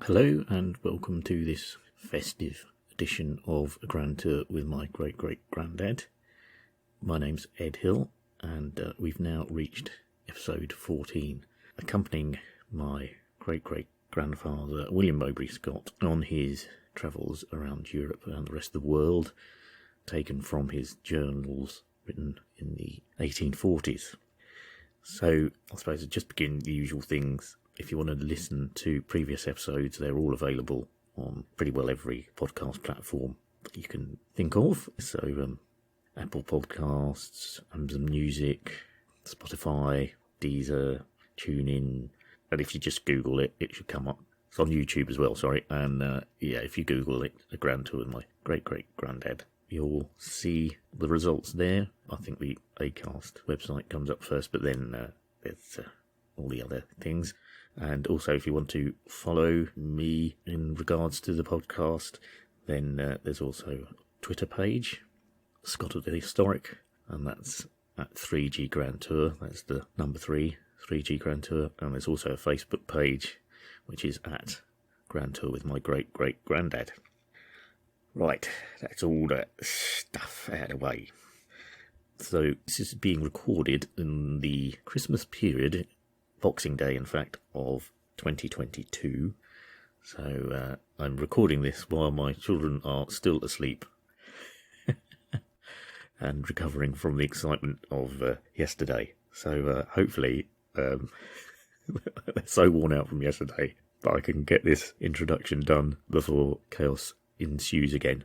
Hello and welcome to this festive edition of a Grand Tour with my Great Great Grandad. My name's Ed Hill and we've now reached episode 14, accompanying my great great grandfather William Mowbray Scott on his travels around Europe and the rest of the world, taken from his journals written in the 1840s. So I suppose I'll just begin the usual things. If you want to listen to previous episodes, they're all available on pretty well every podcast platform that you can think of. So Apple Podcasts, Amazon Music, Spotify, Deezer, TuneIn. And if you just Google it, it should come up. It's on YouTube as well, sorry. And if you Google it, A Grand Tour with my Great Great Grandad, you'll see the results there. I think the Acast website comes up first, but then there's all the other things. And also, if you want to follow me in regards to the podcast, then there's also a Twitter page, Scott of the Historic, and that's at 3G Grand Tour. That's the number 3G Grand Tour. And there's also a Facebook page, which is at Grand Tour with my Great Great Grandad. Right, that's all that stuff out of the way. So this is being recorded in the Christmas period, Boxing Day, in fact, of 2022. So I'm recording this while my children are still asleep and recovering from the excitement of yesterday. So hopefully they're so worn out from yesterday that I can get this introduction done before chaos ensues again.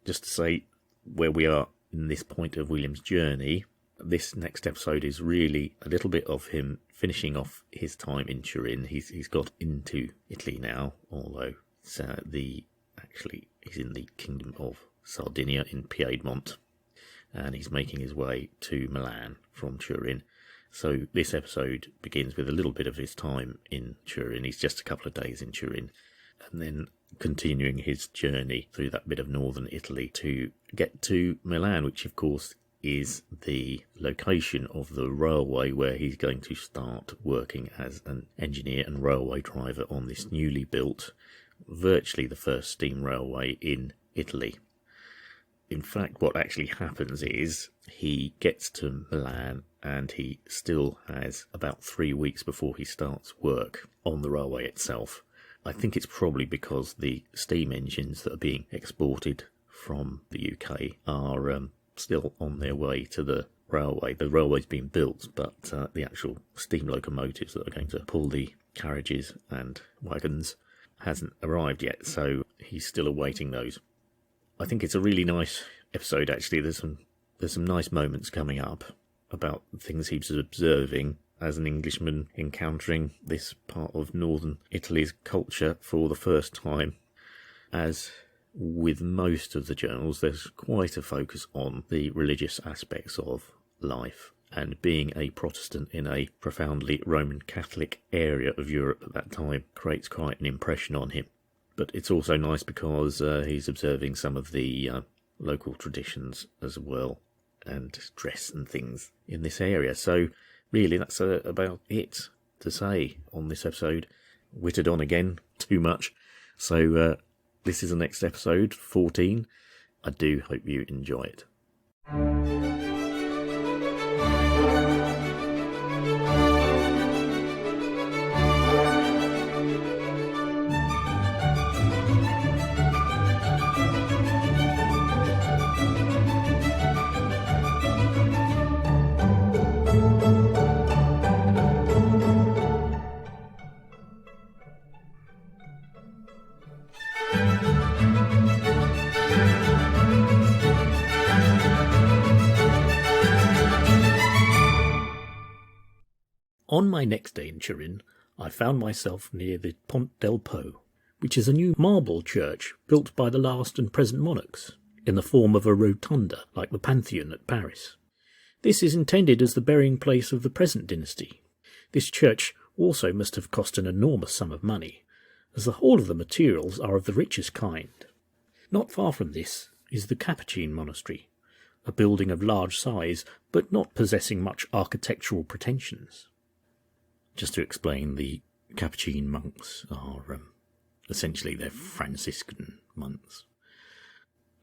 Just to say where we are in this point of William's journey, this next episode is really a little bit of him finishing off his time in Turin. He's got into Italy now, although he's in the Kingdom of Sardinia in Piedmont, and he's making his way to Milan from Turin. So this episode begins with a little bit of his time in Turin. He's just a couple of days in Turin, and then continuing his journey through that bit of northern Italy to get to Milan, which of course is the location of the railway where he's going to start working as an engineer and railway driver on this newly built, virtually the first steam railway in Italy. In fact, what actually happens is he gets to Milan and he still has about 3 weeks before he starts work on the railway itself. I think it's probably because the steam engines that are being exported from the UK are still on their way to the railway. The railway's been built, but the actual steam locomotives that are going to pull the carriages and wagons hasn't arrived yet, so he's still awaiting those. I think it's a really nice episode, actually. There's some nice moments coming up about things he's observing as an Englishman encountering this part of northern Italy's culture for the first time. As with most of the journals, there's quite a focus on the religious aspects of life, and being a Protestant in a profoundly Roman Catholic area of Europe at that time creates quite an impression on him. But it's also nice because he's observing some of the local traditions as well, and dress and things in this area. So really that's about it to say on this episode. Whittled on again too much. So this is the next episode, 14. I do hope you enjoy it. On my next day in Turin, I found myself near the Pont del Po, which is a new marble church built by the last and present monarchs, in the form of a rotunda like the Pantheon at Paris. This is intended as the burying place of the present dynasty. This church also must have cost an enormous sum of money, as the whole of the materials are of the richest kind. Not far from this is the Capuchin monastery, a building of large size, but not possessing much architectural pretensions. Just to explain, the Capuchin monks are essentially they're Franciscan monks,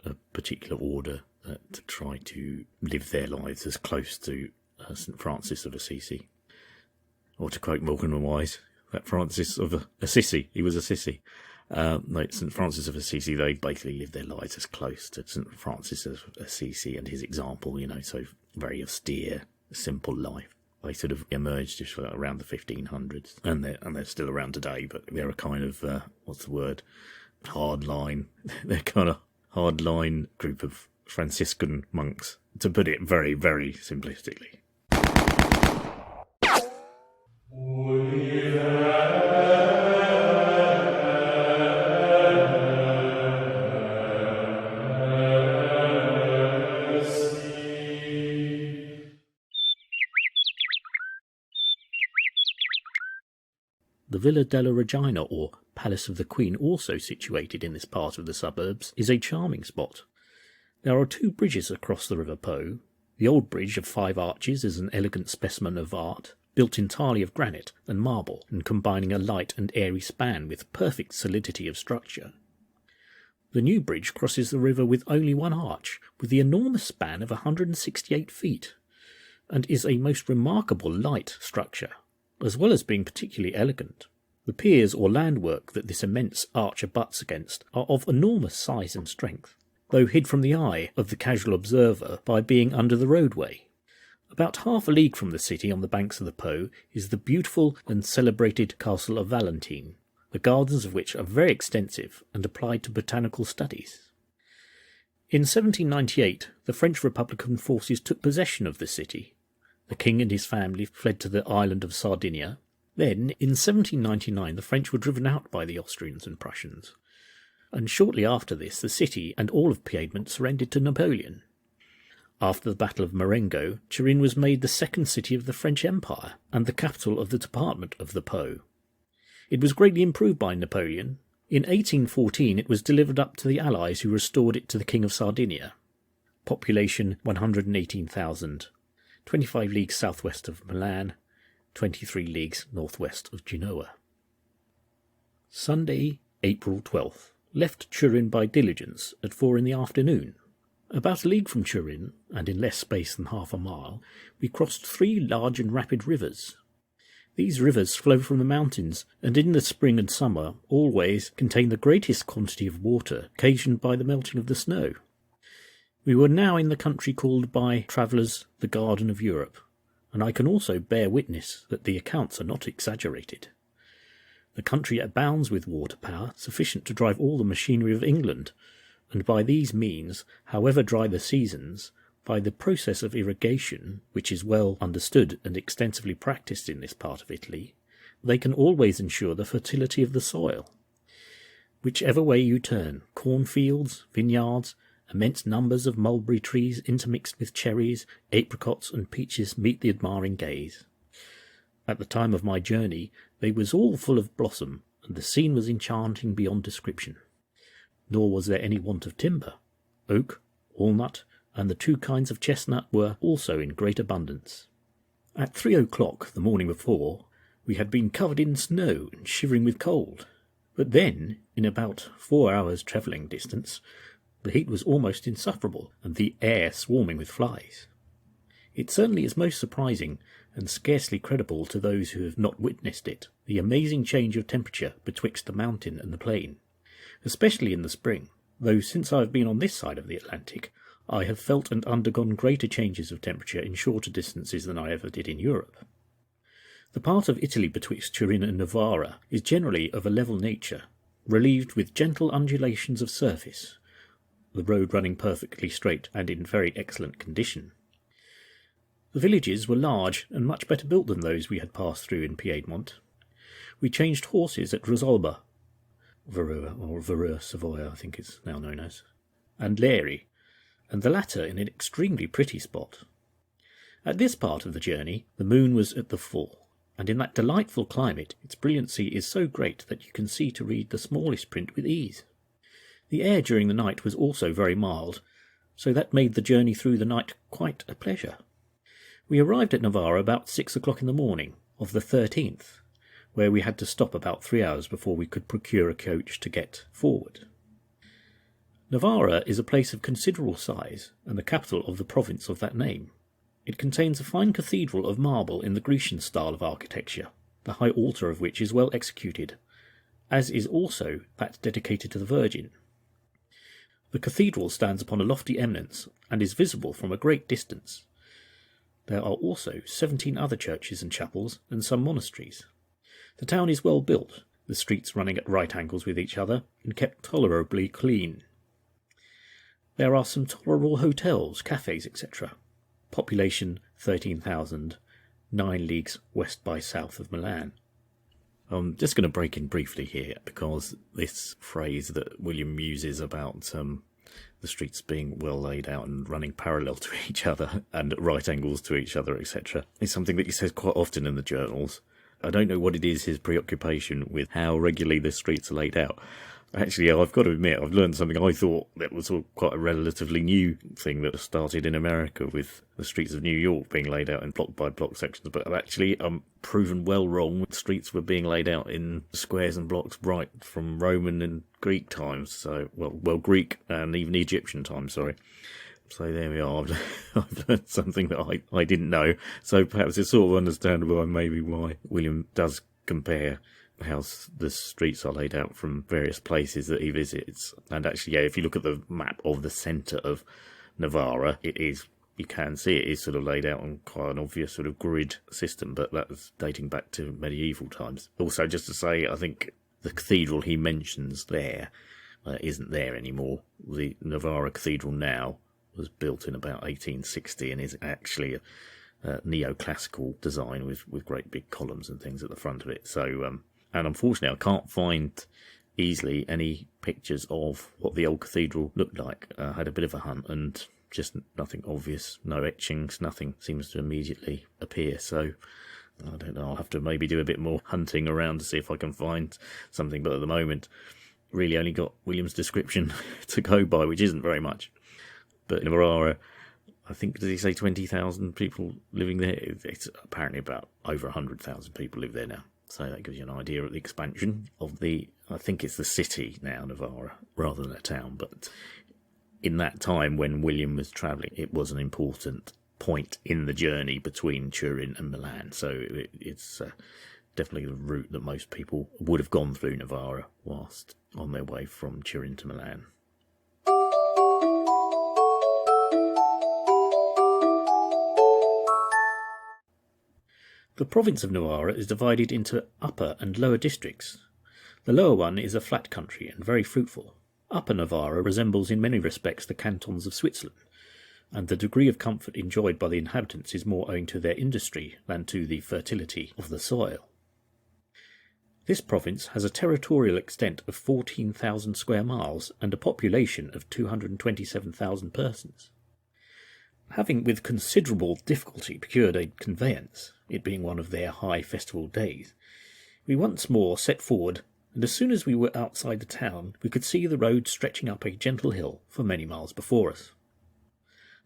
a particular order that try to live their lives as close to St. Francis of Assisi. Or to quote Morgan and Wise, that Francis of Assisi, he was Assisi. Like St. Francis of Assisi, they basically live their lives as close to St. Francis of Assisi and his example, so very austere, simple life. They sort of emerged just around the 1500s, and they're still around today, but they're a kind of, hardline, they're kind of hardline group of Franciscan monks, to put it very, very simplistically. The Villa della Regina, or Palace of the Queen, also situated in this part of the suburbs, is a charming spot. There are 2 bridges across the River Po. The old bridge of 5 arches is an elegant specimen of art, built entirely of granite and marble, and combining a light and airy span with perfect solidity of structure. The new bridge crosses the river with only 1 arch, with the enormous span of 168 feet, and is a most remarkable light structure, as well as being particularly elegant. The piers or landwork that this immense arch abuts against are of enormous size and strength, though hid from the eye of the casual observer by being under the roadway. About half a league from the city on the banks of the Po is the beautiful and celebrated Castle of Valentine, the gardens of which are very extensive and applied to botanical studies. In 1798, the French Republican forces took possession of the city. The king and his family fled to the island of Sardinia. Then, in 1799, the French were driven out by the Austrians and Prussians, and shortly after this the city and all of Piedmont surrendered to Napoleon. After the Battle of Marengo, Turin was made the second city of the French Empire and the capital of the department of the Po. It was greatly improved by Napoleon. In 1814 it was delivered up to the Allies, who restored it to the King of Sardinia. Population 118,000. 25 leagues southwest of Milan, 23 leagues northwest of Genoa. Sunday, April 12th. Left Turin by diligence at 4 in the afternoon. About a league from Turin, and in less space than half a mile, we crossed 3 large and rapid rivers. These rivers flow from the mountains, and in the spring and summer always contain the greatest quantity of water occasioned by the melting of the snow. We were now in the country called by travellers the Garden of Europe, and I can also bear witness that the accounts are not exaggerated. The country abounds with water power sufficient to drive all the machinery of England, and by these means, however dry the seasons, by the process of irrigation, which is well understood and extensively practised in this part of Italy, they can always ensure the fertility of the soil. Whichever way you turn, cornfields, vineyards, immense numbers of mulberry trees intermixed with cherries, apricots and peaches meet the admiring gaze. At the time of my journey they was all full of blossom, and the scene was enchanting beyond description. Nor was there any want of timber. Oak, walnut, and the 2 kinds of chestnut were also in great abundance. At 3 o'clock the morning before, we had been covered in snow and shivering with cold, but then, in about 4 hours' travelling distance, the heat was almost insufferable, and the air swarming with flies. It certainly is most surprising, and scarcely credible to those who have not witnessed it, the amazing change of temperature betwixt the mountain and the plain, especially in the spring, though since I have been on this side of the Atlantic, I have felt and undergone greater changes of temperature in shorter distances than I ever did in Europe. The part of Italy betwixt Turin and Novara is generally of a level nature, relieved with gentle undulations of surface, the road running perfectly straight and in very excellent condition. The The villages were large and much better built than those we had passed through in Piedmont. We changed horses at Rosalba, Verua, Savoy, I think it's now known as, and Lary, and the latter in an extremely pretty spot. At this part of the journey, the moon was at the full, and in that delightful climate, its brilliancy is so great that you can see to read the smallest print with ease. The air during the night was also very mild, so that made the journey through the night quite a pleasure. We arrived at Navarra about 6 o'clock in the morning of the 13th, where we had to stop about 3 hours before we could procure a coach to get forward. Navarra is a place of considerable size and the capital of the province of that name. It contains a fine cathedral of marble in the Grecian style of architecture, the high altar of which is well executed, as is also that dedicated to the Virgin. The cathedral stands upon a lofty eminence and is visible from a great distance. There are also 17 other churches and chapels and some monasteries. The town is well built, the streets running at right angles with each other and kept tolerably clean. There are some tolerable hotels, cafes, etc. Population 13,000, 9 leagues west by south of Milan. I'm just going to break in briefly here because this phrase that William uses about the streets being well laid out and running parallel to each other and at right angles to each other, etc., is something that he says quite often in the journals. I don't know what it is, his preoccupation with how regularly the streets are laid out. Actually, I've got to admit, I've learned something I thought that was sort of quite a relatively new thing that started in America with the streets of New York being laid out in block-by-block sections. But actually, I'm proven well wrong. Streets were being laid out in squares and blocks right from Roman and Greek times. So, well, Greek and even Egyptian times, sorry. So there we are. I've learned something that I didn't know. So perhaps it's sort of understandable and maybe why William does compare how the streets are laid out from various places that he visits. And actually, yeah, if you look at the map of the centre of Navarra, you can see it is sort of laid out on quite an obvious sort of grid system, but that's dating back to medieval times. Also, just to say, I think the cathedral he mentions there isn't there anymore. The Navarra Cathedral now was built in about 1860 and is actually a neoclassical design with great big columns and things at the front of it. So, and unfortunately, I can't find easily any pictures of what the old cathedral looked like. I had a bit of a hunt and just nothing obvious, no etchings, nothing seems to immediately appear. So I don't know, I'll have to maybe do a bit more hunting around to see if I can find something. But at the moment, really only got William's description to go by, which isn't very much. But in Navarra, I think, did he say 20,000 people living there? It's apparently about over 100,000 people live there now. So that gives you an idea of the expansion of I think it's the city now, Navarra, rather than a town. But in that time when William was travelling, it was an important point in the journey between Turin and Milan. So it's definitely the route that most people would have gone through Navarra whilst on their way from Turin to Milan. The province of Navarra is divided into upper and lower districts. The lower one is a flat country and very fruitful. Upper Navarra resembles in many respects the cantons of Switzerland, and the degree of comfort enjoyed by the inhabitants is more owing to their industry than to the fertility of the soil. This province has a territorial extent of 14,000 square miles and a population of 227,000 persons. Having with considerable difficulty procured a conveyance, it being one of their high festival days, we once more set forward, and as soon as we were outside the town, we could see the road stretching up a gentle hill for many miles before us.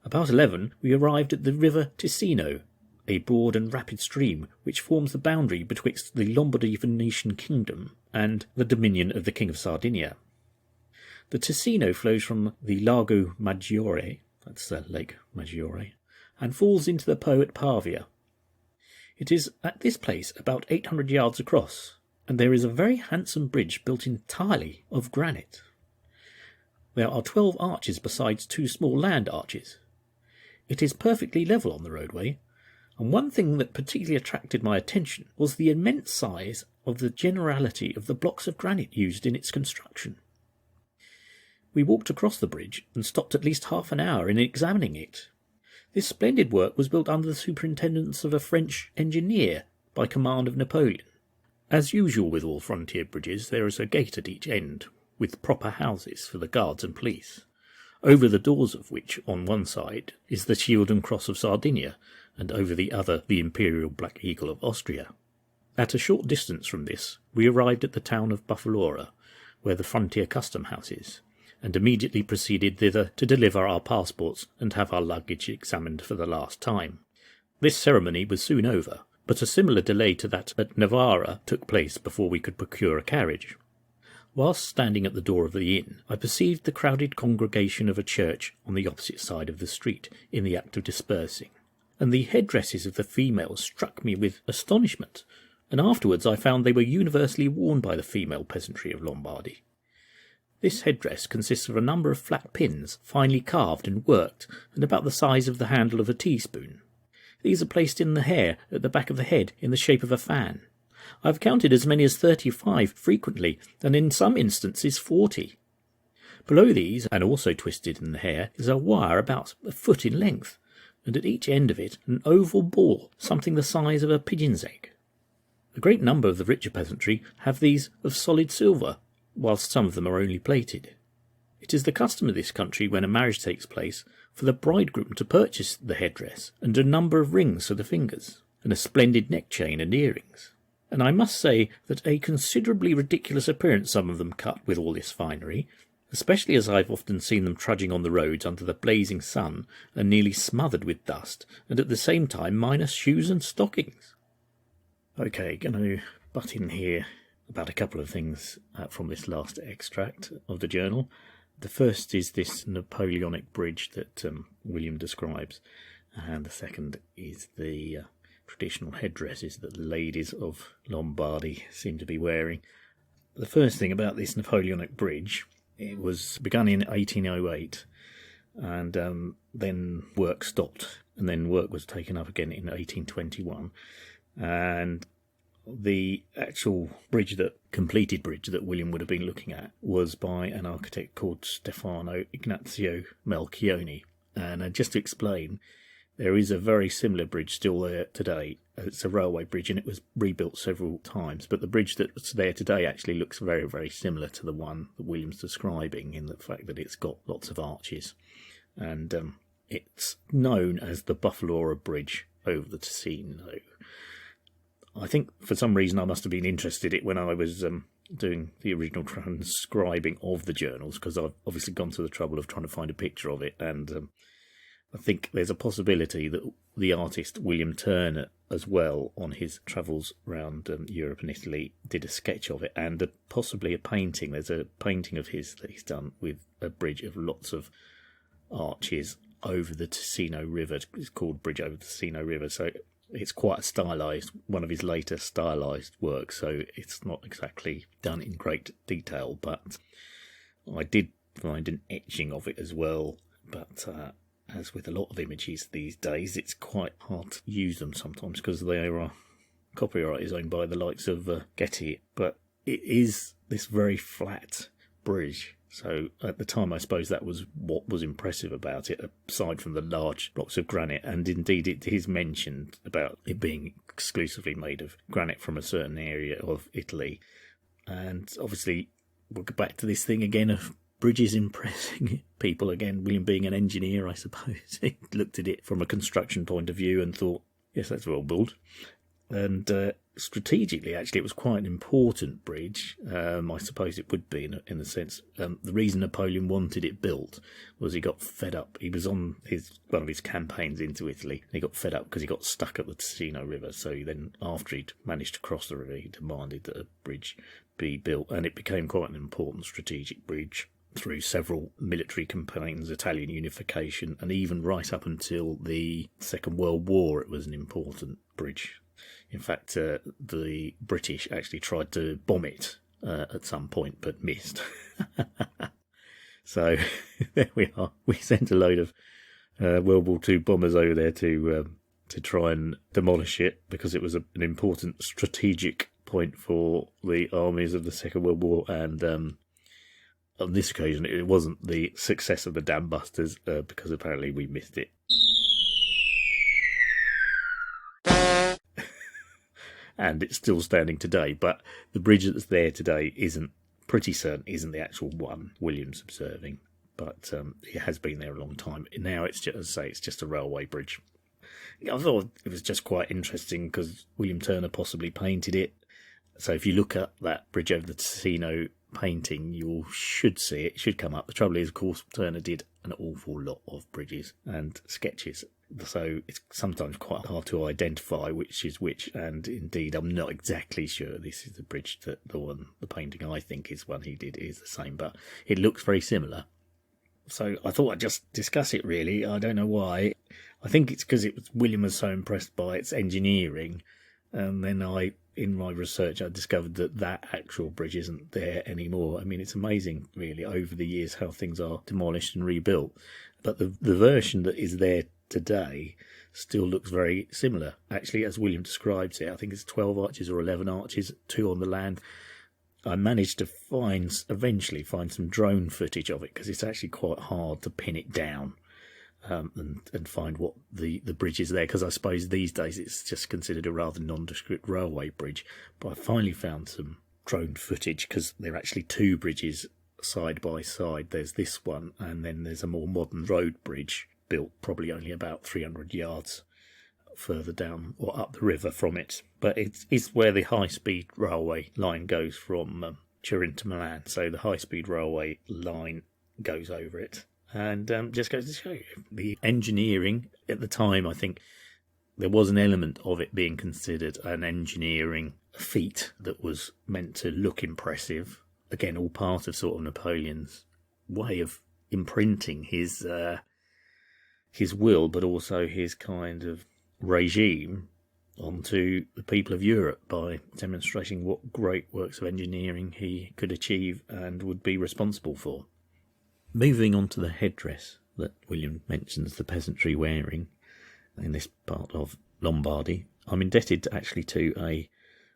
About 11, we arrived at the river Ticino, a broad and rapid stream which forms the boundary betwixt the Lombardy Venetian kingdom and the dominion of the King of Sardinia. The Ticino flows from the Lago Maggiore, that's Lake Maggiore, and falls into the Po at Pavia. It is at this place about 800 yards across, and there is a very handsome bridge built entirely of granite. There are 12 arches besides 2 small land arches. It is perfectly level on the roadway, and one thing that particularly attracted my attention was the immense size of the generality of the blocks of granite used in its construction. We walked across the bridge and stopped at least half an hour in examining it. This splendid work was built under the superintendence of a French engineer by command of Napoleon. As usual with all frontier bridges, there is a gate at each end, with proper houses for the guards and police, over the doors of which on one side is the shield and cross of Sardinia, and over the other the imperial black eagle of Austria. At a short distance from this, we arrived at the town of Buffalora, where the frontier custom house is, and immediately proceeded thither to deliver our passports and have our luggage examined for the last time. This ceremony was soon over, but a similar delay to that at Navarra took place before we could procure a carriage. Whilst standing at the door of the inn, I perceived the crowded congregation of a church on the opposite side of the street in the act of dispersing, and the headdresses of the females struck me with astonishment, and afterwards I found they were universally worn by the female peasantry of Lombardy. This headdress consists of a number of flat pins, finely carved and worked, and about the size of the handle of a teaspoon. These are placed in the hair at the back of the head in the shape of a fan. I have counted as many as 35 frequently, and in some instances 40. Below these, and also twisted in the hair, is a wire about a foot in length, and at each end of it an oval ball, something the size of a pigeon's egg. A great number of the richer peasantry have these of solid silver, whilst some of them are only plated. It is the custom of this country, when a marriage takes place, for the bridegroom to purchase the headdress and a number of rings for the fingers, and a splendid neck chain and earrings. And I must say that a considerably ridiculous appearance some of them cut with all this finery, especially as I've often seen them trudging on the roads under the blazing sun and nearly smothered with dust, and at the same time minus shoes and stockings. Okay, going to butt in here about a couple of things from this last extract of the journal. The first is this Napoleonic bridge that William describes, and the second is the traditional headdresses that the ladies of Lombardy seem to be wearing. The first thing about this Napoleonic bridge, it was begun in 1808, and then work stopped, and then work was taken up again in 1821, and the actual completed bridge that William would have been looking at was by an architect called Stefano Ignazio Melchioni. And just to explain, there is a very similar bridge still there today. It's a railway bridge, and it was rebuilt several times, but the bridge that's there today actually looks very, very similar to the one that William's describing, in the fact that it's got lots of arches. And it's known as the Buffalora Bridge over the Ticino. I think for some reason I must have been interested in it when I was doing the original transcribing of the journals, because I've obviously gone to the trouble of trying to find a picture of it, and I think there's a possibility that the artist William Turner, as well, on his travels around Europe and Italy, did a sketch of it, and possibly a painting. There's a painting of his that he's done with a bridge of lots of arches over the Ticino River. It's called Bridge over the Ticino River, so it's quite a stylised, one of his later stylised works, so it's not exactly done in great detail, but I did find an etching of it as well. But as with a lot of images these days, it's quite hard to use them sometimes because their copyright is owned by the likes of Getty. But it is this very flat bridge. So at the time, I suppose that was what was impressive about it, aside from the large blocks of granite. And indeed, it is mentioned about it being exclusively made of granite from a certain area of Italy. And obviously, we'll go back to this thing again of bridges impressing people. Again, William being an engineer, I suppose, he looked at it from a construction point of view and thought, yes, that's well built. And strategically, actually, it was quite an important bridge. I suppose it would be in the sense the reason Napoleon wanted it built was he got fed up. He was on one of his campaigns into Italy, and he got fed up because he got stuck at the Ticino River. So then, after he'd managed to cross the river, he demanded that a bridge be built, and it became quite an important strategic bridge through several military campaigns, Italian unification, and even right up until the Second World War, it was an important bridge. In fact, the British actually tried to bomb it at some point, but missed. So there we are. We sent a load of World War II bombers over there to try and demolish it, because it was an important strategic point for the armies of the Second World War. And on this occasion, it wasn't the success of the dam busters, because apparently we missed it. and it's still standing today. But the bridge that's there today pretty certain isn't the actual one William's observing, but it has been there a long time. Now it's just, as I say, it's just a railway bridge. I thought it was just quite interesting because William Turner possibly painted it. So if you look at that bridge over the Ticino painting, you should see it. It should come up. The trouble is, of course, Turner did an awful lot of bridges and sketches, so it's sometimes quite hard to identify which is which. And indeed, I'm not exactly sure this is the bridge that the painting I think is one he did is the same, but it looks very similar. So I thought I'd just discuss it, really. I don't know why. I think it's because William was so impressed by its engineering, and then in my research, I discovered that actual bridge isn't there anymore. I mean, it's amazing, really, over the years how things are demolished and rebuilt. But the version that is there today still looks very similar. Actually, as William describes it, I think it's 12 arches or 11 arches, 2 on the land. I managed to eventually find some drone footage of it, because it's actually quite hard to pin it down. And find what the bridge is there, because I suppose these days it's just considered a rather nondescript railway bridge. But I finally found some drone footage, because there are actually 2 bridges side by side. There's this one, and then there's a more modern road bridge built probably only about 300 yards further down or up the river from it. But it's where the high-speed railway line goes from Turin to Milan. So the high-speed railway line goes over it. And just goes to show you, the engineering at the time, I think there was an element of it being considered an engineering feat that was meant to look impressive. Again, all part of sort of Napoleon's way of imprinting his will, but also his kind of regime onto the people of Europe by demonstrating what great works of engineering he could achieve and would be responsible for. Moving on to the headdress that William mentions the peasantry wearing in this part of Lombardy, I'm indebted actually to a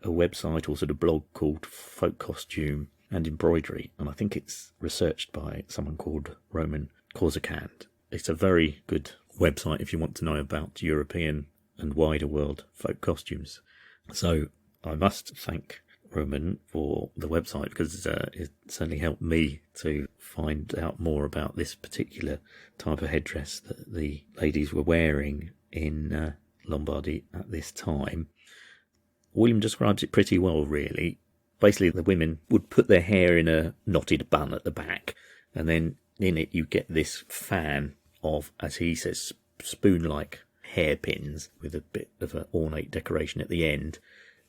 website or sort of blog called Folk Costume and Embroidery, and I think it's researched by someone called Roman Corsicant. It's a very good website if you want to know about European and wider world folk costumes. So I must thank Roman for the website, because it certainly helped me to find out more about this particular type of headdress that the ladies were wearing in Lombardy at this time. William describes it pretty well, really. Basically, the women would put their hair in a knotted bun at the back, and then in it you get this fan of, as he says, spoon-like hairpins with a bit of an ornate decoration at the end,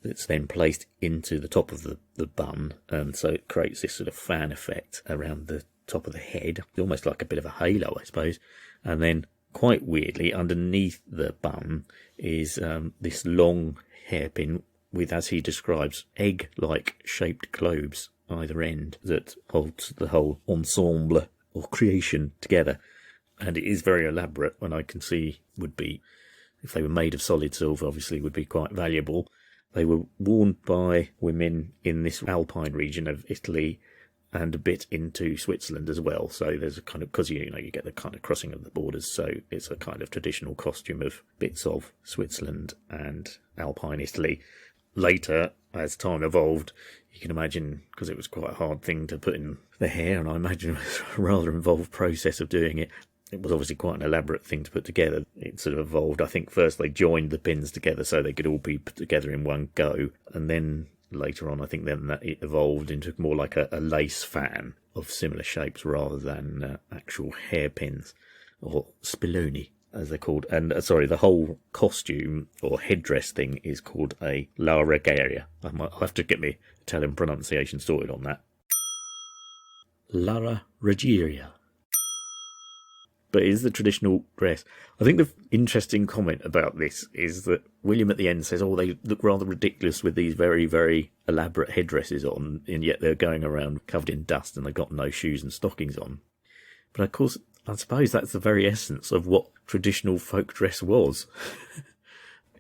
that's then placed into the top of the bun, and so it creates this sort of fan effect around the top of the head, almost like a bit of a halo, I suppose. And then, quite weirdly, underneath the bun is this long hairpin with, as he describes, egg-like shaped globes either end that holds the whole ensemble or creation together. And it is very elaborate, and I can see would be, if they were made of solid silver, obviously would be quite valuable. They were worn by women in this alpine region of Italy and a bit into Switzerland as well. So there's a kind of, because you get the kind of crossing of the borders, so it's a kind of traditional costume of bits of Switzerland and alpine Italy. Later, as time evolved, you can imagine, because it was quite a hard thing to put in the hair, and I imagine it was a rather involved process of doing it. It was obviously quite an elaborate thing to put together. It sort of evolved. I think first they joined the pins together so they could all be put together in one go. And then later on, I think then that it evolved into more like a lace fan of similar shapes rather than actual hairpins, or spilloni, as they're called. And the whole costume or headdress thing is called a la regalia. I'll have to get my Italian pronunciation sorted on that. La regalia. But it is the traditional dress. I think the interesting comment about this is that William at the end says, they look rather ridiculous with these very, very elaborate headdresses on, and yet they're going around covered in dust and they've got no shoes and stockings on. But of course, I suppose that's the very essence of what traditional folk dress was.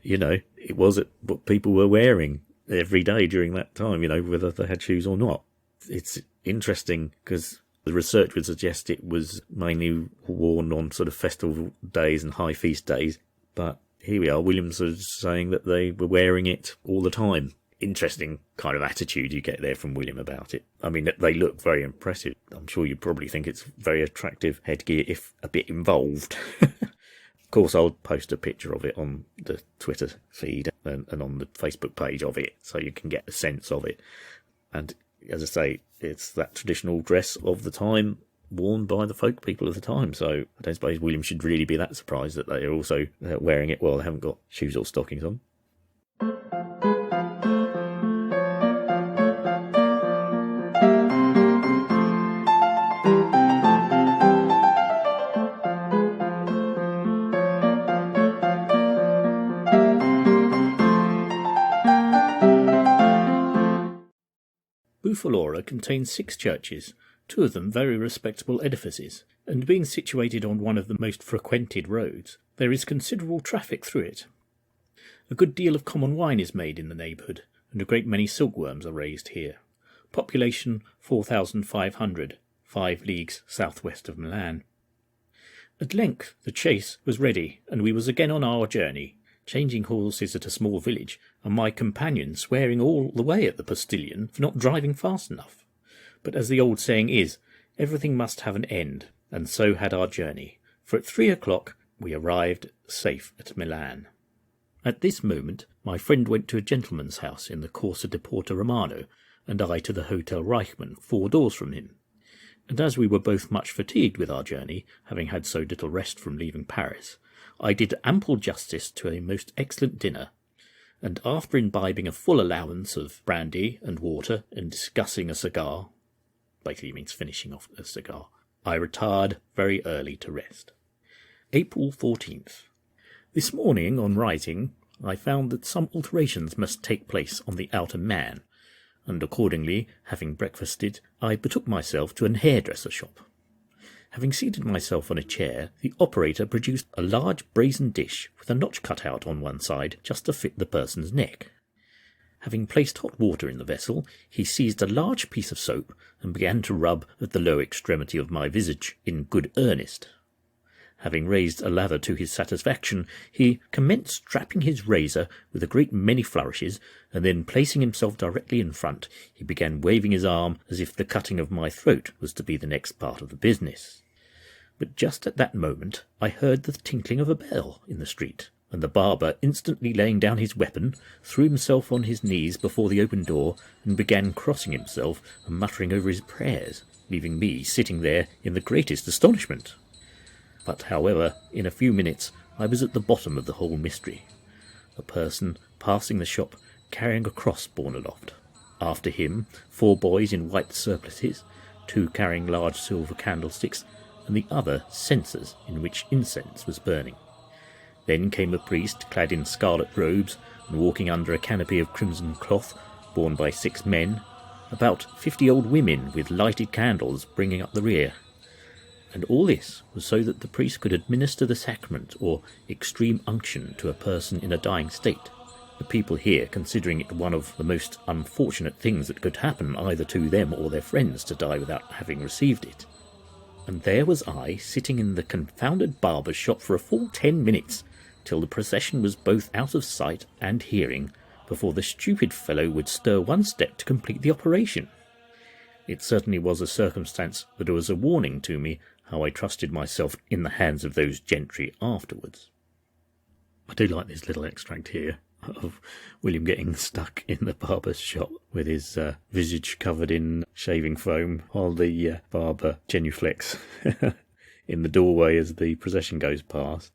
It was what people were wearing every day during that time, whether they had shoes or not. It's interesting because the research would suggest it was mainly worn on sort of festival days and high feast days, but here we are, Williams was saying that they were wearing it all the time. Interesting kind of attitude you get there from William about it. I mean, they look very impressive. I'm sure you probably think it's very attractive headgear if a bit involved. Of course, I'll post a picture of it on the Twitter feed and on the Facebook page of it, so you can get a sense of it. And as I say, it's that traditional dress of the time, worn by the folk people of the time. So I don't suppose William should really be that surprised that they're also wearing it. Well, they haven't got shoes or stockings on. Bufalora contains 6 churches, 2 of them very respectable edifices, and being situated on one of the most frequented roads, there is considerable traffic through it. A good deal of common wine is made in the neighbourhood, and a great many silkworms are raised here. Population 4,500, 5 leagues southwest of Milan. At length the chase was ready, and we was again on our journey, changing horses at a small village, and my companion swearing all the way at the postilion for not driving fast enough. But as the old saying is, everything must have an end, and so had our journey, for at 3 o'clock we arrived safe at Milan. At this moment my friend went to a gentleman's house in the Corso di Porto Romano, and I to the Hotel Reichmann, 4 doors from him. And as we were both much fatigued with our journey, having had so little rest from leaving Paris, I did ample justice to a most excellent dinner, and after imbibing a full allowance of brandy and water and discussing a cigar, basically means finishing off a cigar, I retired very early to rest. April 14th. This morning, on rising, I found that some alterations must take place on the outer man, and accordingly, having breakfasted, I betook myself to an hairdresser shop. Having seated myself on a chair, the operator produced a large brazen dish with a notch cut out on one side just to fit the person's neck. Having placed hot water in the vessel, he seized a large piece of soap and began to rub at the low extremity of my visage in good earnest. Having raised a lather to his satisfaction, he commenced strapping his razor with a great many flourishes, and then placing himself directly in front, he began waving his arm as if the cutting of my throat was to be the next part of the business. But just at that moment I heard the tinkling of a bell in the street, and the barber, instantly laying down his weapon, threw himself on his knees before the open door and began crossing himself and muttering over his prayers, leaving me sitting there in the greatest astonishment. But, however, in a few minutes I was at the bottom of the whole mystery. A person passing the shop carrying a cross borne aloft. After him 4 boys in white surplices, 2 carrying large silver candlesticks, and the other censers in which incense was burning. Then came a priest clad in scarlet robes and walking under a canopy of crimson cloth, borne by 6 men, about 50 old women with lighted candles bringing up the rear. And all this was so that the priest could administer the sacrament or extreme unction to a person in a dying state, the people here considering it one of the most unfortunate things that could happen either to them or their friends to die without having received it. And there was I sitting in the confounded barber's shop for a full 10 minutes, till the procession was both out of sight and hearing, before the stupid fellow would stir one step to complete the operation. It certainly was a circumstance that was a warning to me how I trusted myself in the hands of those gentry afterwards. I do like this little extract here of William getting stuck in the barber's shop with his visage covered in shaving foam, while the barber genuflects in the doorway as the procession goes past.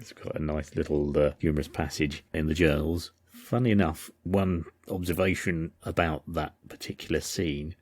It's got a nice little humorous passage in the journals. Funny enough, one observation about that particular scene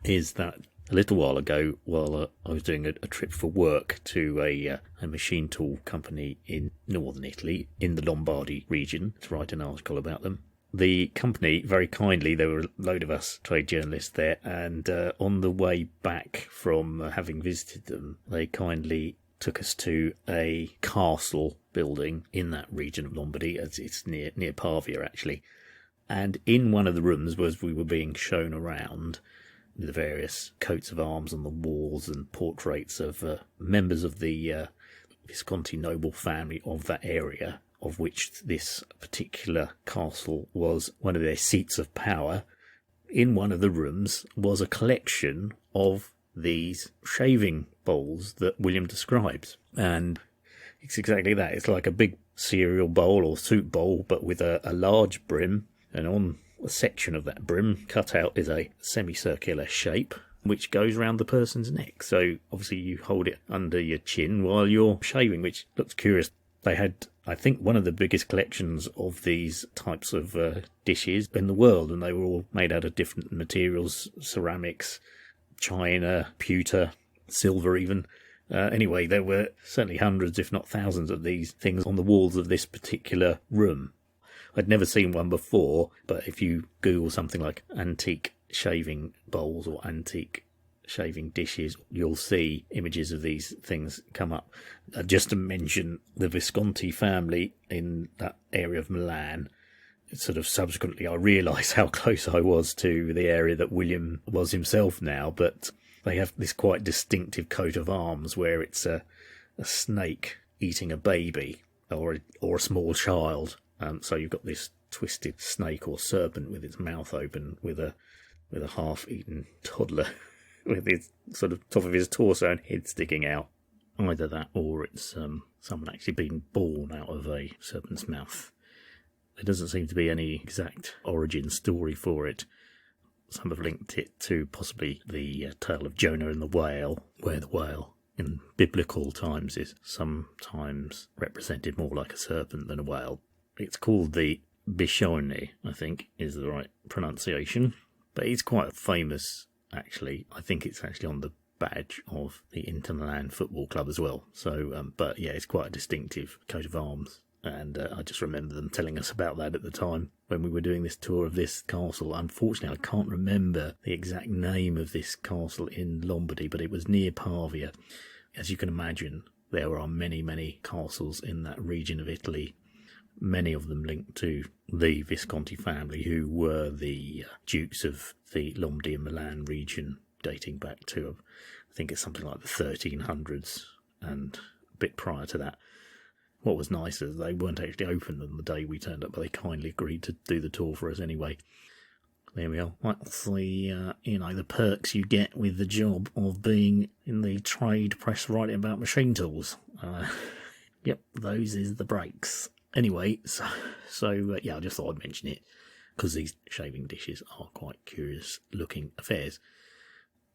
is that a little while ago, while I was doing a trip for work to a machine tool company in northern Italy, in the Lombardy region, to write an article about them, the company, very kindly, there were a load of us trade journalists there, and on the way back from having visited them, they kindly took us to a castle building in that region of Lombardy, as it's near Pavia, actually. And in one of the rooms, as we were being shown around, the various coats of arms on the walls and portraits of members of the Visconti noble family of that area, of which this particular castle was one of their seats of power, in one of the rooms was a collection of these shaving bowls that William describes. And it's exactly that. It's like a big cereal bowl or soup bowl, but with a large brim. And on a section of that brim cut out is a semicircular shape, which goes round the person's neck. So obviously you hold it under your chin while you're shaving, which looks curious. They had, I think, one of the biggest collections of these types of dishes in the world, and they were all made out of different materials, ceramics, china, pewter, silver even. Anyway, there were certainly hundreds, if not thousands, of these things on the walls of this particular room. I'd never seen one before, but if you Google something like antique shaving bowls or antique shaving dishes, you'll see images of these things come up. Just to mention the Visconti family in that area of Milan, sort of subsequently I realised how close I was to the area that William was himself now, but they have this quite distinctive coat of arms where it's a snake eating a baby or a small child. So you've got this twisted snake or serpent with its mouth open with a half-eaten toddler with his sort of top of his torso and head sticking out. Either that or it's someone actually being born out of a serpent's mouth. There doesn't seem to be any exact origin story for it. Some have linked it to possibly the tale of Jonah and the whale, where the whale in biblical times is sometimes represented more like a serpent than a whale. It's called the Bichone, I think, is the right pronunciation. But it's quite famous, actually. I think it's actually on the badge of the Inter Milan Football Club as well. So, but yeah, it's quite a distinctive coat of arms. And I just remember them telling us about that at the time when we were doing this tour of this castle. Unfortunately, I can't remember the exact name of this castle in Lombardy, but it was near Pavia. As you can imagine, there are many, many castles in that region of Italy, many of them linked to the Visconti family, who were the dukes of the Lombardy and Milan region, dating back to, I think it's something like the 1300s and a bit prior to that. What was nice is they weren't actually open on the day we turned up, but they kindly agreed to do the tour for us anyway. There we are. That's the, the perks you get with the job of being in the trade press writing about machine tools. Yep, those is the breaks. Anyway, so I just thought I'd mention it, because these shaving dishes are quite curious looking affairs.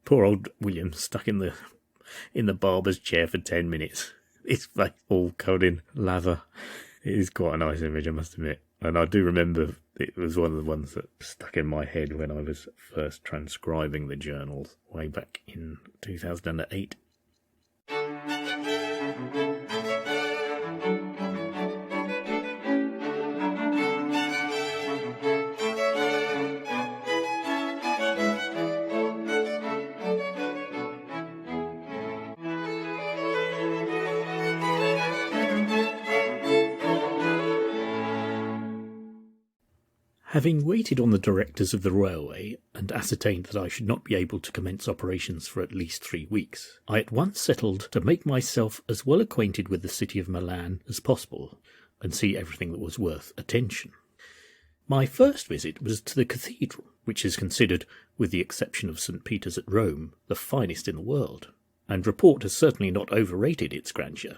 Poor old William stuck in the barber's chair for 10 minutes. His face all covered in lather. It is quite a nice image, I must admit. And I do remember it was one of the ones that stuck in my head when I was first transcribing the journals way back in 2008. Having waited on the directors of the railway and ascertained that I should not be able to commence operations for at least 3 weeks, I at once settled to make myself as well acquainted with the city of Milan as possible and see everything that was worth attention. My first visit was to the cathedral, which is considered, with the exception of St. Peter's at Rome, the finest in the world, and report has certainly not overrated its grandeur.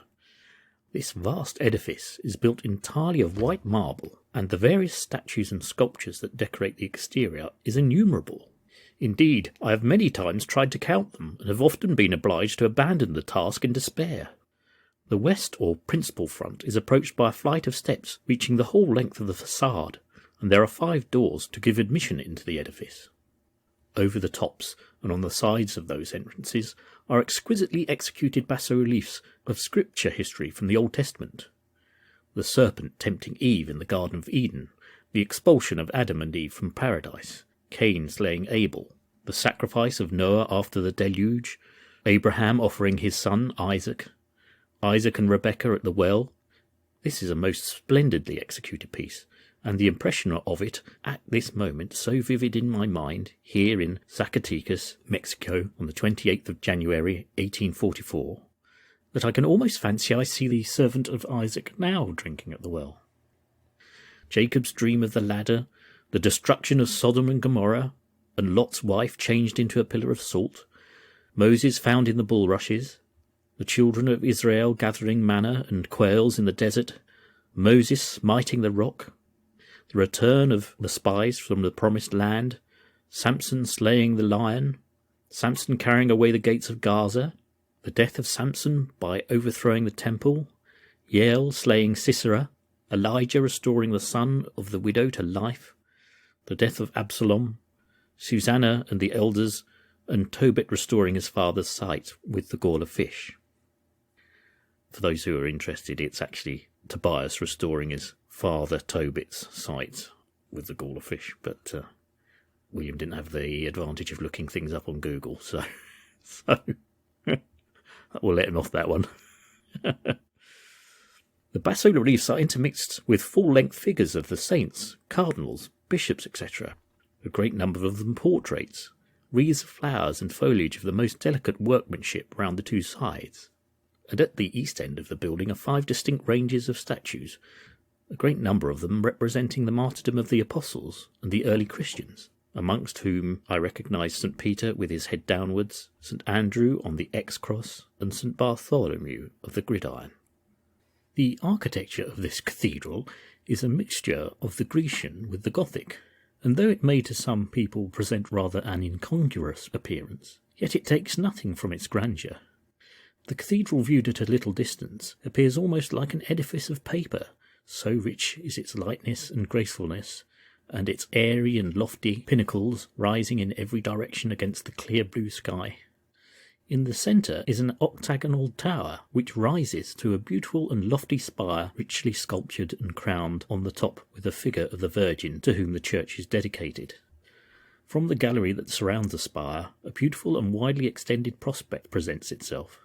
This vast edifice is built entirely of white marble, and the various statues and sculptures that decorate the exterior is innumerable. Indeed, I have many times tried to count them, and have often been obliged to abandon the task in despair. The west or principal front is approached by a flight of steps reaching the whole length of the façade, and there are 5 doors to give admission into the edifice. Over the tops and on the sides of those entrances are exquisitely executed bas-reliefs of scripture history from the Old Testament. The serpent tempting Eve in the Garden of Eden, the expulsion of Adam and Eve from paradise, Cain slaying Abel, the sacrifice of Noah after the deluge, Abraham offering his son Isaac and Rebekah at the well. This is a most splendidly executed piece, and the impression of it at this moment so vivid in my mind, here in Zacatecas, Mexico, on the 28th of January, 1844, that I can almost fancy I see the servant of Isaac now drinking at the well. Jacob's dream of the ladder, the destruction of Sodom and Gomorrah, and Lot's wife changed into a pillar of salt, Moses found in the bulrushes, the children of Israel gathering manna and quails in the desert, Moses smiting the rock, the return of the spies from the promised land, Samson slaying the lion, Samson carrying away the gates of Gaza, the death of Samson by overthrowing the temple, Yael slaying Sisera, Elijah restoring the son of the widow to life, the death of Absalom, Susanna and the elders, and Tobit restoring his father's sight with the gall of fish. For those who are interested, it's actually Tobias restoring his father Tobit's sight with the gall of fish, but William didn't have the advantage of looking things up on Google, so we'll let him off that one. The bas-reliefs are intermixed with full-length figures of the saints, cardinals, bishops, etc., a great number of them portraits, wreaths of flowers and foliage of the most delicate workmanship round the two sides. And at the east end of the building are 5 distinct ranges of statues, a great number of them representing the martyrdom of the apostles and the early Christians, amongst whom I recognise St. Peter with his head downwards, St. Andrew on the X-cross, and St. Bartholomew of the gridiron. The architecture of this cathedral is a mixture of the Grecian with the Gothic, and though it may to some people present rather an incongruous appearance, yet it takes nothing from its grandeur. The cathedral viewed at a little distance appears almost like an edifice of paper, so rich is its lightness and gracefulness, and its airy and lofty pinnacles rising in every direction against the clear blue sky. In the centre is an octagonal tower, which rises to a beautiful and lofty spire richly sculptured and crowned on the top with a figure of the Virgin to whom the church is dedicated. From the gallery that surrounds the spire, a beautiful and widely extended prospect presents itself.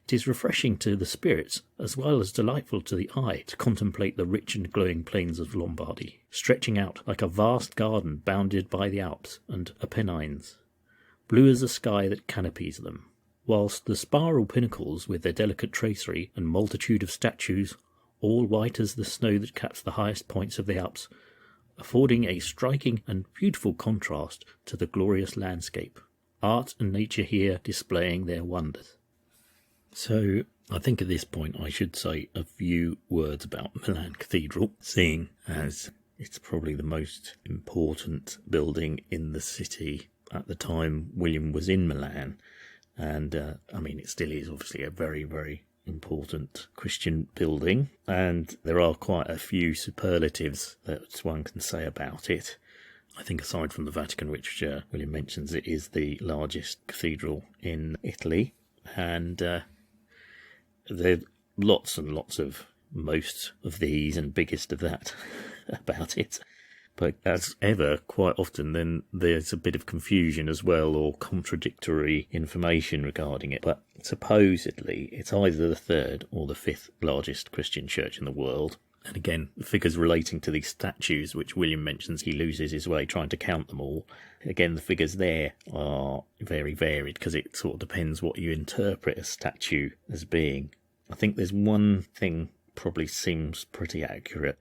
It is refreshing to the spirits, as well as delightful to the eye, to contemplate the rich and glowing plains of Lombardy, stretching out like a vast garden bounded by the Alps and Apennines, blue as the sky that canopies them, whilst the spiral pinnacles, with their delicate tracery and multitude of statues, all white as the snow that caps the highest points of the Alps, affording a striking and beautiful contrast to the glorious landscape, art and nature here displaying their wonders. So, I think at this point I should say a few words about Milan Cathedral, seeing as it's probably the most important building in the city at the time William was in Milan. And, it still is obviously a very, very important Christian building. And there are quite a few superlatives that one can say about it. I think aside from the Vatican, which William mentions, it is the largest cathedral in Italy. And there are lots and lots of most of these and biggest of that about it. But as ever, quite often then there's a bit of confusion as well, or contradictory information regarding it. But supposedly it's either the 3rd or the 5th largest Christian church in the world. And again, the figures relating to these statues, which William mentions, he loses his way trying to count them all. Again, the figures there are very varied because it sort of depends what you interpret a statue as being. I think there's one thing probably seems pretty accurate.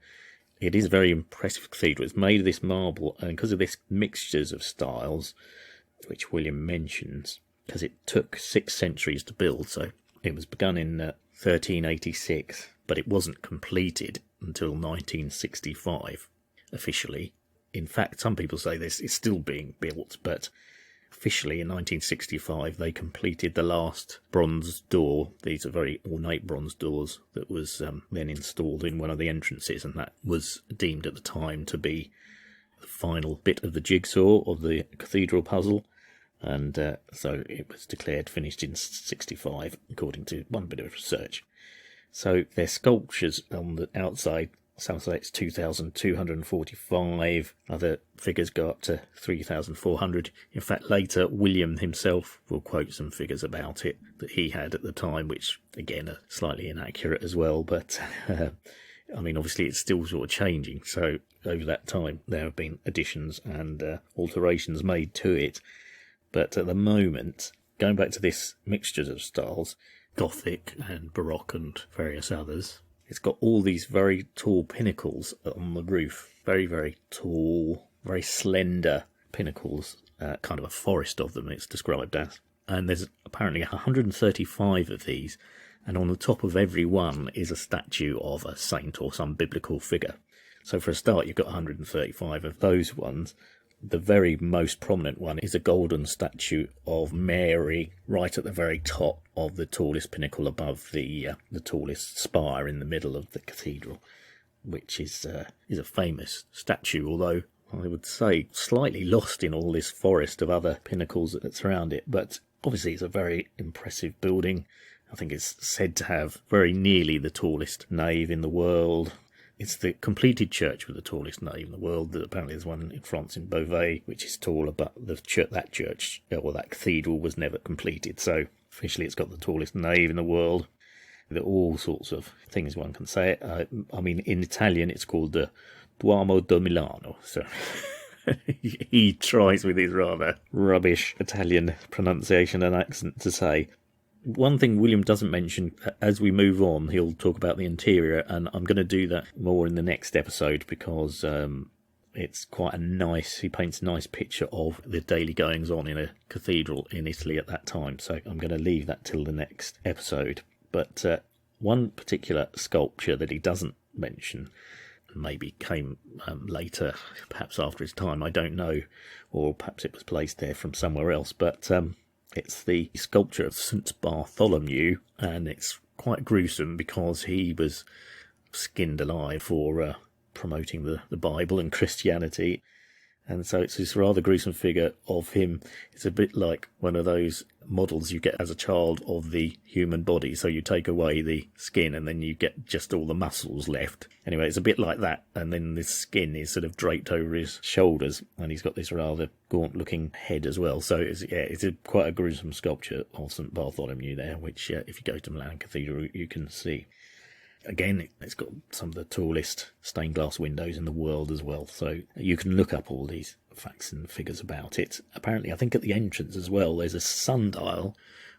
It is a very impressive cathedral. It's made of this marble, and because of this mixtures of styles, which William mentions, because it took 6 centuries to build, so it was begun in 1386, but it wasn't completed until 1965, officially. In fact, some people say this is still being built, but officially in 1965 they completed the last bronze door. These are very ornate bronze doors that was then installed in one of the entrances, and that was deemed at the time to be the final bit of the jigsaw of the cathedral puzzle. And so it was declared finished in 65, according to one bit of research. So their sculptures on the outside, some say it's 2,245, other figures go up to 3,400. In fact, later William himself will quote some figures about it that he had at the time, which again are slightly inaccurate as well, but obviously it's still sort of changing. So over that time there have been additions and alterations made to it. But at the moment, going back to this mixtures of styles, Gothic and Baroque and various others. It's got all these very tall pinnacles on the roof. Very, very tall, very slender pinnacles. Kind of a forest of them, it's described as. And there's apparently 135 of these. And on the top of every one is a statue of a saint or some biblical figure. So for a start, you've got 135 of those ones. The very most prominent one is a golden statue of Mary right at the very top of the tallest pinnacle above the tallest spire in the middle of the cathedral, which is a famous statue, although I would say slightly lost in all this forest of other pinnacles that surround it. But obviously it's a very impressive building. I think it's said to have very nearly the tallest nave in the world. It's the completed church with the tallest nave in the world. Apparently there's one in France in Beauvais, which is taller, but that cathedral was never completed. So officially it's got the tallest nave in the world. There are all sorts of things one can say. In Italian it's called the Duomo di Milano. So he tries with his rather rubbish Italian pronunciation and accent to say. One thing William doesn't mention, as we move on, he'll talk about the interior, and I'm going to do that more in the next episode because it's quite he paints a nice picture of the daily goings on in a cathedral in Italy at that time. So I'm going to leave that till the next episode. But one particular sculpture that he doesn't mention, maybe came later, perhaps after his time, I don't know, or perhaps it was placed there from somewhere else, but it's the sculpture of St. Bartholomew, and it's quite gruesome because he was skinned alive for promoting the Bible and Christianity. And so it's this rather gruesome figure of him. It's a bit like one of those models you get as a child of the human body. So you take away the skin and then you get just all the muscles left. Anyway, it's a bit like that. And then the skin is sort of draped over his shoulders. And he's got this rather gaunt looking head as well. So it's quite a gruesome sculpture of St. Bartholomew there, which if you go to Milan Cathedral, you can see. Again, it's got some of the tallest stained glass windows in the world as well, so you can look up all these facts and figures about it. Apparently, I think at the entrance as well, there's a sundial,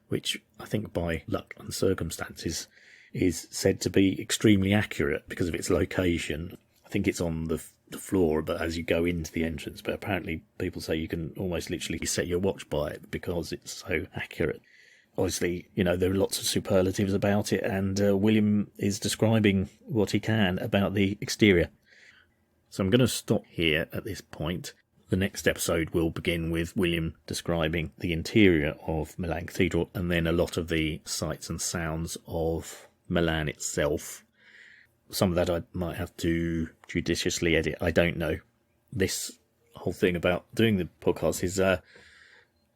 which I think by luck and circumstances is said to be extremely accurate because of its location. I think it's on the floor, but as you go into the entrance, but apparently people say you can almost literally set your watch by it because it's so accurate. Obviously, there are lots of superlatives about it, and William is describing what he can about the exterior. So I'm going to stop here at this point. The next episode will begin with William describing the interior of Milan Cathedral, and then a lot of the sights and sounds of Milan itself. Some of that I might have to judiciously edit, I don't know. This whole thing about doing the podcast is...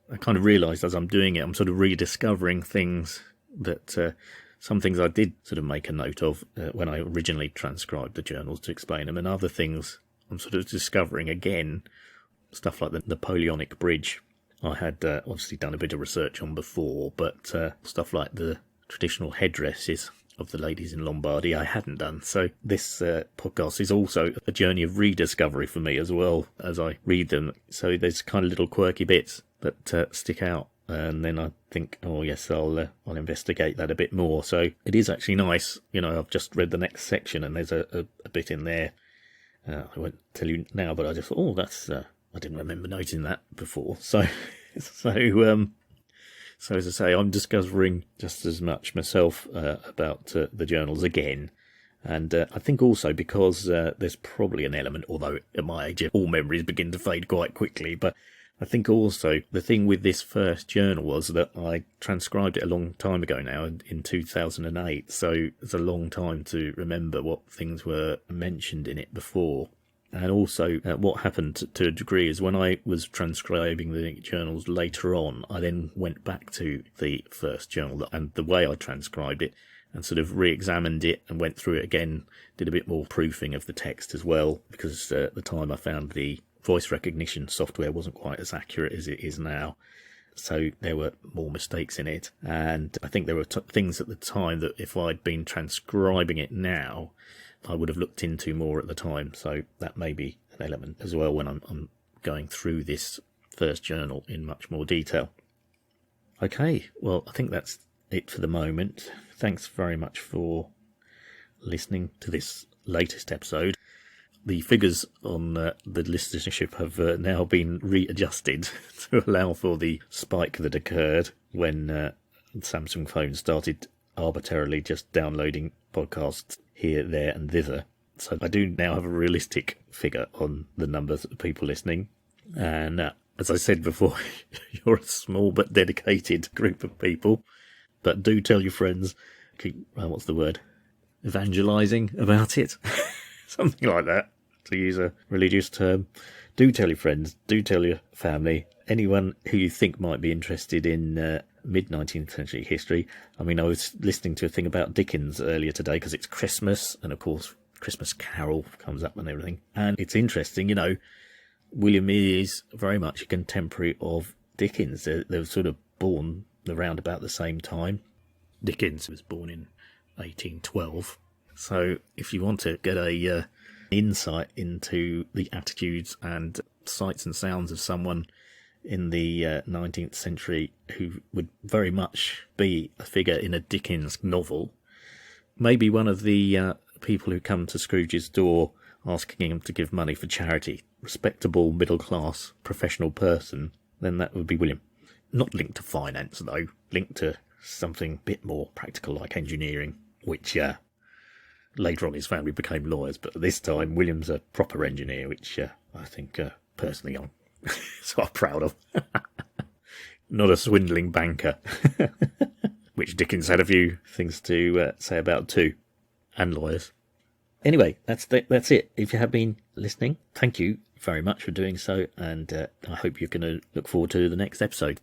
I kind of realised as I'm doing it, I'm sort of rediscovering things that some things I did sort of make a note of when I originally transcribed the journals to explain them, and other things I'm sort of discovering again, stuff like the Napoleonic Bridge. I had obviously done a bit of research on before, but stuff like the traditional headdresses of the ladies in Lombardy I hadn't done. So this podcast is also a journey of rediscovery for me as well as I read them. So there's kind of little quirky bits that stick out, and then I think, oh yes, I'll investigate that a bit more. So it is actually nice. I've just read the next section, and there's a bit in there. I won't tell you now, but I just thought, that's I didn't remember noticing that before. So as I say, I'm discovering just as much myself about the journals again. And I think also because there's probably an element, although at my age all memories begin to fade quite quickly, but I think also the thing with this first journal was that I transcribed it a long time ago now, in 2008, so it's a long time to remember what things were mentioned in it before. And also what happened to a degree is when I was transcribing the journals later on, I then went back to the first journal and the way I transcribed it and sort of re-examined it and went through it again, did a bit more proofing of the text as well, because at the time I found the voice recognition software wasn't quite as accurate as it is now. So there were more mistakes in it. And I think there were things at the time that if I'd been transcribing it now, I would have looked into more at the time. So that may be an element as well when I'm going through this first journal in much more detail. Okay, well, I think that's it for the moment. Thanks very much for listening to this latest episode. The figures on the listenership have now been readjusted to allow for the spike that occurred when Samsung phones started arbitrarily just downloading podcasts here, there and thither. So I do now have a realistic figure on the numbers of people listening. And as I said before, you're a small but dedicated group of people. But do tell your friends, keep, what's the word, evangelising about it. Something like that, to use a religious term. Do tell your friends, do tell your family, anyone who you think might be interested in mid-19th century history. I mean, I was listening to a thing about Dickens earlier today because it's Christmas, and of course Christmas Carol comes up and everything. And it's interesting, you know, William is very much a contemporary of Dickens. They were sort of born around about the same time. Dickens was born in 1812. So if you want to get a insight into the attitudes and sights and sounds of someone in the 19th century who would very much be a figure in a Dickens novel, maybe one of the people who come to Scrooge's door asking him to give money for charity, respectable, middle-class, professional person, then that would be William. Not linked to finance, though, linked to something a bit more practical like engineering, which later on his family became lawyers, but at this time William's a proper engineer, which I think personally I'm sort of proud of. Not a swindling banker, which Dickens had a few things to say about too, and lawyers. Anyway, that's it. If you have been listening, thank you very much for doing so, and I hope you're going to look forward to the next episode.